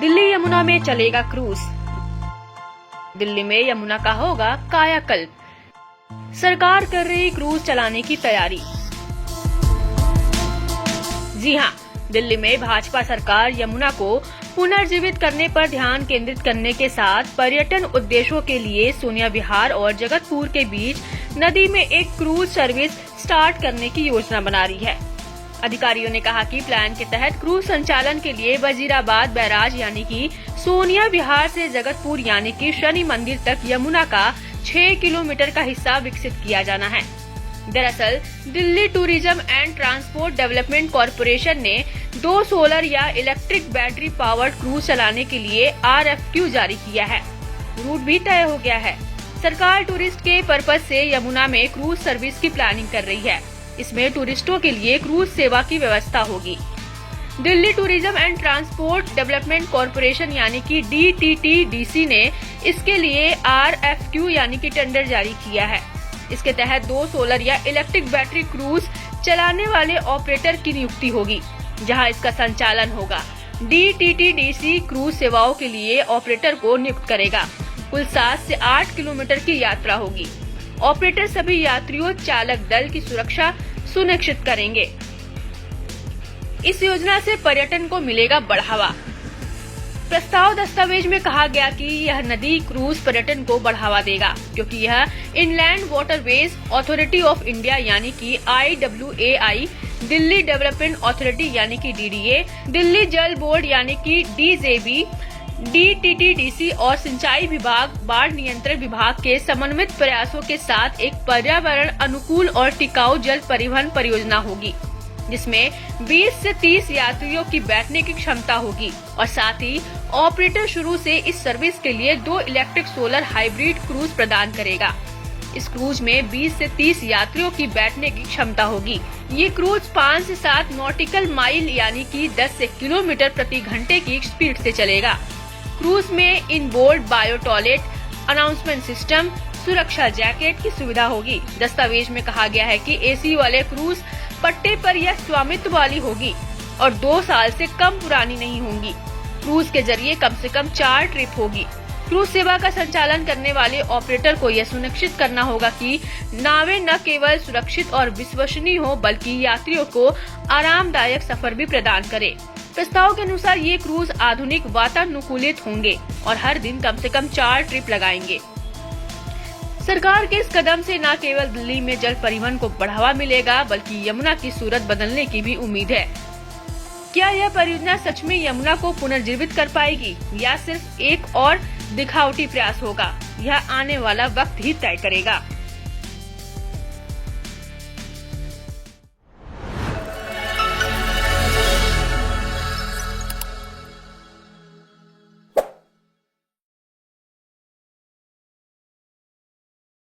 दिल्ली यमुना में चलेगा क्रूज। दिल्ली में यमुना का होगा कायाकल्प। सरकार कर रही क्रूज चलाने की तैयारी। जी हां, दिल्ली में भाजपा सरकार यमुना को पुनर्जीवित करने पर ध्यान केंद्रित करने के साथ पर्यटन उद्देश्यों के लिए सोनिया विहार और जगतपुर के बीच नदी में एक क्रूज सर्विस स्टार्ट करने की योजना बना रही है। अधिकारियों ने कहा कि प्लान के तहत क्रूज संचालन के लिए वजीराबाद बैराज यानी कि सोनिया विहार से जगतपुर यानी कि शनि मंदिर तक यमुना का 6 किलोमीटर का हिस्सा विकसित किया जाना है। दरअसल Delhi tourism and transport development corporation ने 2 सोलर या इलेक्ट्रिक बैटरी पावर्ड क्रूज चलाने के लिए RFQ जारी किया है। रूट भी तय हो गया है। सरकार टूरिस्ट के पर्पज से यमुना में क्रूज सर्विस की प्लानिंग कर रही है। इसमें टूरिस्टों के लिए क्रूज सेवा की व्यवस्था होगी। Delhi tourism and transport development corporation यानी कि DTTDC ने इसके लिए RFQ यानी कि टेंडर जारी किया है। इसके तहत 2 सोलर या इलेक्ट्रिक बैटरी क्रूज चलाने वाले ऑपरेटर की नियुक्ति होगी, जहां इसका संचालन होगा। DTTDC क्रूज सेवाओं के लिए ऑपरेटर को नियुक्त करेगा। कुल 7 से 8 किलोमीटर की यात्रा होगी। ऑपरेटर सभी यात्रियों चालक दल की सुरक्षा सुनिश्चित करेंगे। इस योजना से पर्यटन को मिलेगा बढ़ावा। प्रस्ताव दस्तावेज में कहा गया कि यह नदी क्रूज पर्यटन को बढ़ावा देगा, क्योंकि यह inland waterways authority of India यानी कि IWAI, दिल्ली डेवलपमेंट अथॉरिटी यानी कि DDA, दिल्ली जल बोर्ड यानी कि DJB, DTTDC और सिंचाई विभाग, बाढ़ नियंत्रण विभाग के समन्वित प्रयासों के साथ एक पर्यावरण अनुकूल और टिकाऊ जल परिवहन परियोजना होगी, जिसमें 20 से 30 यात्रियों की बैठने की क्षमता होगी। और साथ ही ऑपरेटर शुरू से इस सर्विस के लिए 2 इलेक्ट्रिक सोलर हाइब्रिड क्रूज प्रदान करेगा। इस क्रूज में 20 से 30 यात्रियों की बैठने की क्षमता होगी। ये क्रूज 5 से 7 नॉटिकल माइल यानी कि 10 से किलोमीटर प्रति घंटे की स्पीड से चलेगा। क्रूज में inboard bio toilet, announcement system, सुरक्षा जैकेट की सुविधा होगी। दस्तावेज में कहा गया है कि AC वाले क्रूज पट्टे पर या स्वामित्व वाली होगी और 2 साल से कम पुरानी नहीं होंगी। क्रूज के जरिए कम से कम 4 ट्रिप होगी। क्रूज सेवा का संचालन करने वाले ऑपरेटर को यह सुनिश्चित करना होगा कि नावें न केवल सुरक्षित और विश्वसनीय हो, बल्कि यात्रियों को आरामदायक सफर भी प्रदान करे। प्रस्ताव के अनुसार ये क्रूज आधुनिक वातानुकूलित होंगे और हर दिन कम से कम 4 ट्रिप लगाएंगे। सरकार के इस कदम से न केवल दिल्ली में जल परिवहन को बढ़ावा मिलेगा, बल्कि यमुना की सूरत बदलने की भी उम्मीद है। क्या यह परियोजना सच में यमुना को पुनर्जीवित कर पाएगी या सिर्फ एक और दिखावटी प्रयास होगा? यह आने वाला वक्त ही तय करेगा।